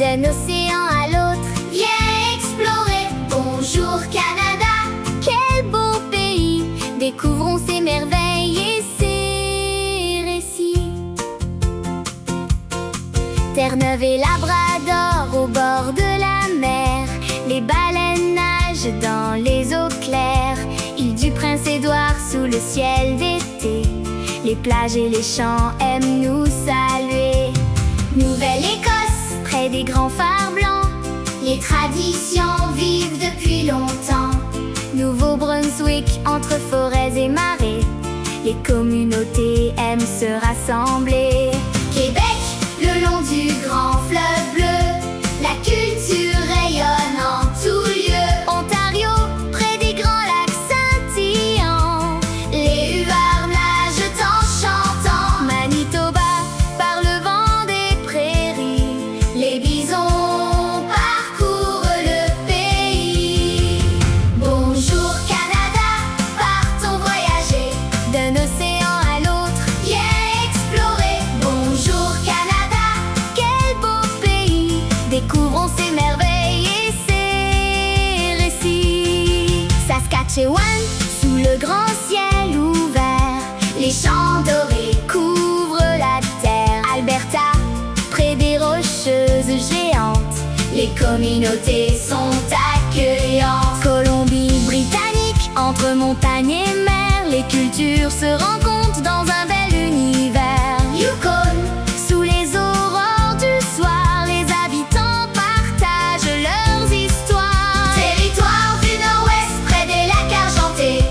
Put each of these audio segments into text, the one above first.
d'un océan à l'autre. Viens explorer, bonjour Canada. Quel beau pays, découvrons ses merveilles et ses récits. Terre-Neuve et Labrador au bord de la mer, les baleines nagent dans les eaux claires. Île du Prince-Édouard sous le ciel d'été, les plages et les champs aiment nous saluer. Nouvelle-Écosse, près des grands phares blancs, les traditions vivent depuis longtemps. Nouveau-Brunswick, entre forêts et marais, les communautés aiment se rassembler. Québec, le long du grand fleuve bleu, la culture rayonne en tout lieu. Ontario, près des grands lacs scintillants, les huards nagent en chantant. Manitoba, par le vent des prairies, les bisons parcourent le pays. Bonjour Canada, partons voyager, d'un océan à l'autre, viens explorer. Bonjour Canada, quel beau pays, découvrons ses merveilles et ses récits. Saskatchewan, sous le grand ciel ouvert, les champs dorés couvrent la terre. Alberta, près des rocheuses géantes, les communautés sont accueillantes. Colombie-Britannique, entre montagnes et mer, les cultures se rencontrent dans un bel univers. Yukon, sous les aurores du soir, les habitants partagent leurs histoires. Territoire du Nord-Ouest, près des lacs argentés,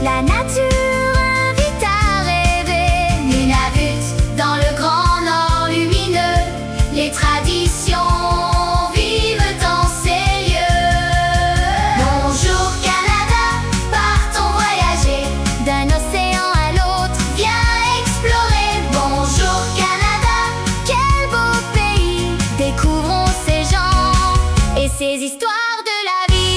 la nature invite à rêver. Nunavut, dans le grand nord lumineux, les traditions vivent dans ces lieux. Bonjour Canada, partons voyager, d'un océan à l'autre, viens explorer. Bonjour Canada, quel beau pays, découvrons ces gens et ces histoires de la vie.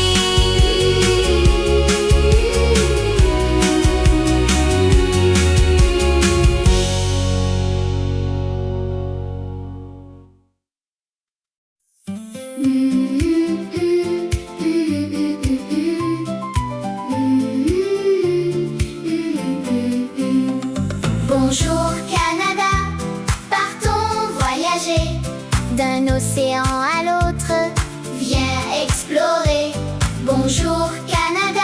Bonjour Canada, partons voyager, d'un océan à l'autre, viens explorer. Bonjour Canada,